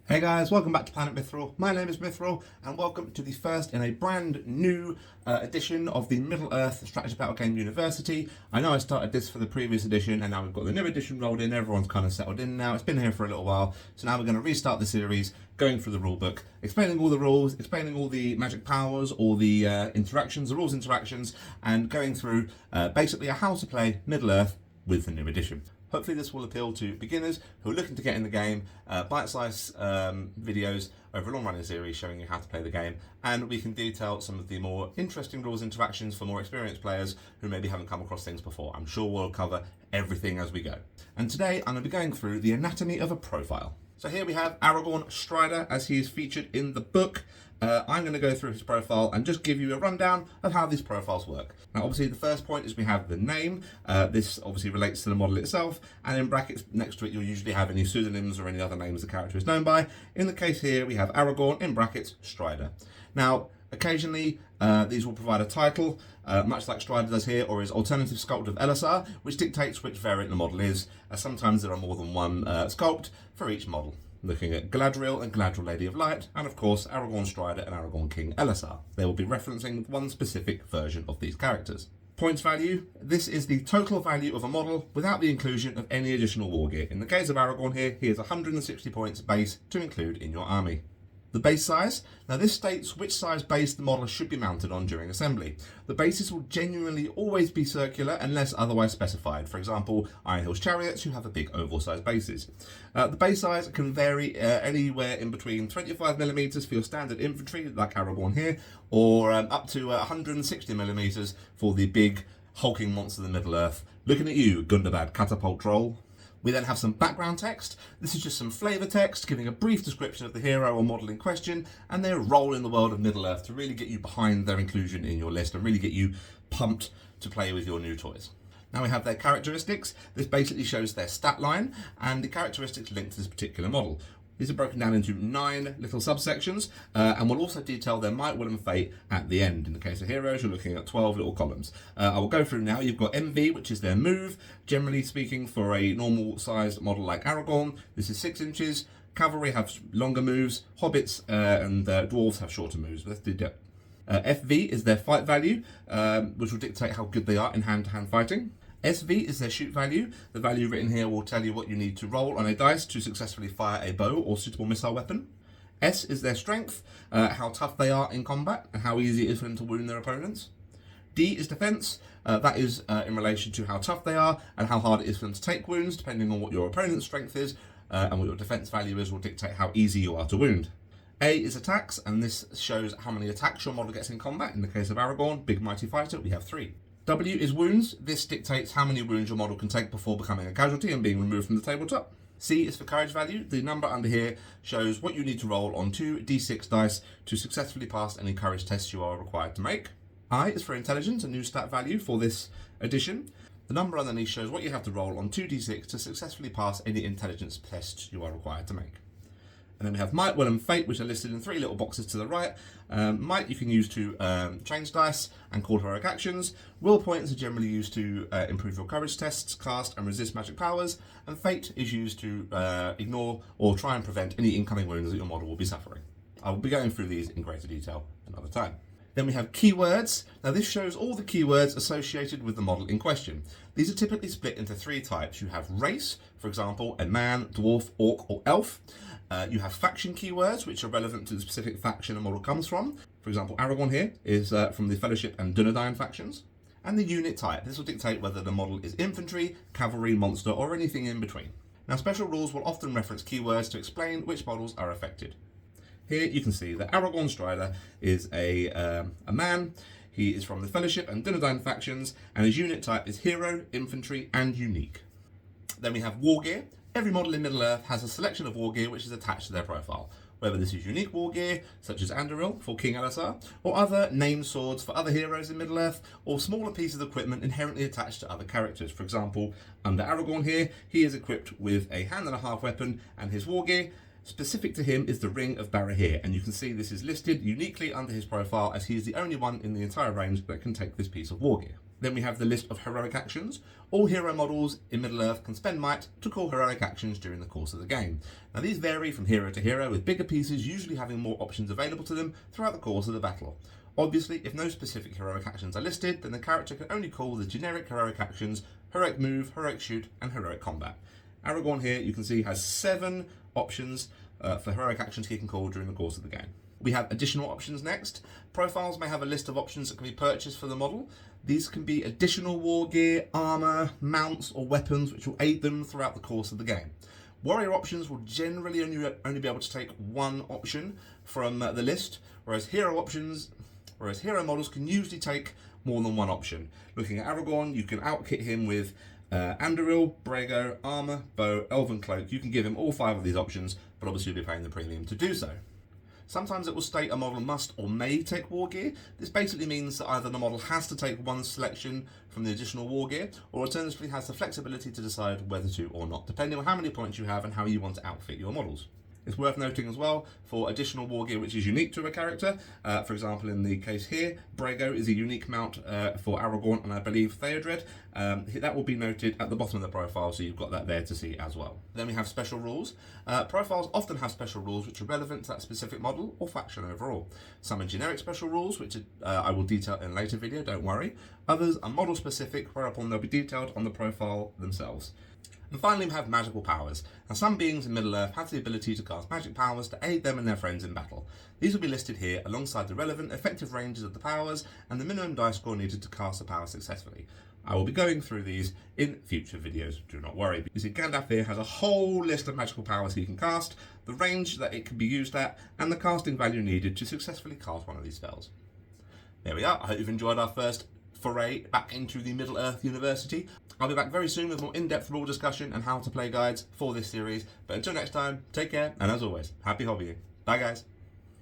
Hey guys, welcome back to Planet Mithril. My name is Mithril, and welcome to the first in a brand new edition of the Middle-earth Strategy Battle Game University. I know I started this for the previous edition, and now we've got the new edition rolled in. Everyone's kind of settled in now. It's been here for a little while, so now we're going to restart the series, going through the rulebook, explaining all the rules, explaining all the magic powers, all the interactions, the rules interactions, and going through basically a how to play Middle-earth with the new edition. Hopefully this will appeal to beginners who are looking to get in the game, bite-sized videos over a long-running series showing you how to play the game, and we can detail some of the more interesting rules interactions for more experienced players who maybe haven't come across things before. I'm sure we'll cover everything as we go. And today I'm going to be going through the anatomy of a profile. So here we have Aragorn Strider as he is featured in the book. I'm going to go through his profile and just give you a rundown of how these profiles work. Now obviously the first point is we have the name. This obviously relates to the model itself, and in brackets next to it you'll usually have any pseudonyms or any other names the character is known by. In the case here we have Aragorn, in brackets Strider. Now occasionally these will provide a title, much like Strider does here, or his alternative sculpt of Elisar, which dictates which variant the model is, as sometimes there are more than one sculpt for each model. Looking at Galadriel and Galadriel Lady of Light, and of course Aragorn Strider and Aragorn King Elisar. They will be referencing one specific version of these characters. Points value. This is the total value of a model without the inclusion of any additional war gear. In the case of Aragorn here, he has 160 points base to include in your army. The base size. Now this states which size base the model should be mounted on during assembly. The bases will genuinely always be circular unless otherwise specified. For example, Iron Hill's chariots who have a big oval size bases. The base size can vary anywhere in between 25mm for your standard infantry like Aragorn here, or up to 160mm for the big hulking monster of the Middle-earth. Looking at you, Gundabad Catapult Troll. We then have some background text. This is just some flavour text giving a brief description of the hero or model in question and their role in the world of Middle-earth to really get you behind their inclusion in your list and really get you pumped to play with your new toys. Now we have their characteristics. This basically shows their stat line and the characteristics linked to this particular model. These are broken down into 9 little subsections, and we'll also detail their might, will and fate at the end. In the case of heroes, you're looking at 12 little columns. I will go through now. You've got MV, which is their move. Generally speaking, for a normal sized model like Aragorn, this is 6 inches. Cavalry have longer moves. Hobbits and dwarves have shorter moves. Let's do that. FV is their fight value, which will dictate how good they are in hand-to-hand fighting. SV is their shoot value. The value written here will tell you what you need to roll on a dice to successfully fire a bow or suitable missile weapon. S is their strength, how tough they are in combat and how easy it is for them to wound their opponents. D is defense. That is in relation to how tough they are and how hard it is for them to take wounds, depending on what your opponent's strength is, and what your defense value is will dictate how easy you are to wound. A is attacks, and this shows how many attacks your model gets in combat. In the case of Aragorn, big mighty fighter, we have 3. W is wounds. This dictates how many wounds your model can take before becoming a casualty and being removed from the tabletop. C is for courage value. The number under here shows what you need to roll on 2 d6 dice to successfully pass any courage tests you are required to make. I is for intelligence, a new stat value for this edition. The number underneath shows what you have to roll on 2 d6 to successfully pass any intelligence tests you are required to make. And then we have might, will and fate, which are listed in 3 little boxes to the right. Might you can use to change dice and call heroic actions. Will points are generally used to improve your courage tests, cast and resist magic powers. And fate is used to ignore or try and prevent any incoming wounds that your model will be suffering. I will be going through these in greater detail another time. Then we have keywords. Now this shows all the keywords associated with the model in question. These are typically split into 3 types. You have race, for example, a man, dwarf, orc or elf. You have faction keywords, which are relevant to the specific faction a model comes from. For example, Aragorn here is from the Fellowship and Dunedain factions. And the unit type. This will dictate whether the model is infantry, cavalry, monster, or anything in between. Now, special rules will often reference keywords to explain which models are affected. Here you can see that Aragorn Strider is a man. He is from the Fellowship and Dunedain factions, and his unit type is hero, infantry, and unique. Then we have war gear. Every model in Middle-earth has a selection of war gear which is attached to their profile, whether this is unique war gear, such as Anduril for King Elisar, or other named swords for other heroes in Middle-earth, or smaller pieces of equipment inherently attached to other characters. For example, under Aragorn here, he is equipped with a hand-and-a-half weapon, and his war gear, specific to him, is the Ring of Barahir, and you can see this is listed uniquely under his profile as he is the only one in the entire range that can take this piece of war gear. Then we have the list of heroic actions. All hero models in Middle-earth can spend might to call heroic actions during the course of the game. Now these vary from hero to hero, with bigger pieces usually having more options available to them throughout the course of the battle. Obviously, if no specific heroic actions are listed, then the character can only call the generic heroic actions heroic move, heroic shoot, and heroic combat. Aragorn here, you can see, has 7 options for heroic actions he can call during the course of the game. We have additional options next. Profiles may have a list of options that can be purchased for the model. These can be additional war gear, armour, mounts, or weapons which will aid them throughout the course of the game. Warrior options will generally only be able to take 1 option from the list, whereas hero models can usually take more than 1 option. Looking at Aragorn, you can outkit him with Anduril, Brago, armour, bow, elven cloak. You can give him all 5 of these options, but obviously you'll be paying the premium to do so. Sometimes it will state a model must or may take war gear. This basically means that either the model has to take 1 selection from the additional war gear, or alternatively has the flexibility to decide whether to or not, depending on how many points you have and how you want to outfit your models. It's worth noting as well, for additional war gear which is unique to a character, for example in the case here, Brago is a unique mount for Aragorn and I believe Theodred. That will be noted at the bottom of the profile, so you've got that there to see as well. Then we have special rules. Profiles often have special rules which are relevant to that specific model or faction overall. Some are generic special rules, which I will detail in a later video, don't worry. Others are model specific, whereupon they'll be detailed on the profile themselves. And finally we have magical powers. Now some beings in Middle-earth have the ability to cast magic powers to aid them and their friends in battle. These will be listed here alongside the relevant effective ranges of the powers and the minimum dice score needed to cast the power successfully. I will be going through these in future videos, do not worry. You see, Gandalf here has a whole list of magical powers he can cast, the range that it can be used at, and the casting value needed to successfully cast one of these spells. There we are. I hope you've enjoyed our first foray back into the Middle-earth University. I'll be back very soon with more in-depth rule discussion and how to play guides for this series. But until next time, take care, and as always, happy hobbying. Bye guys.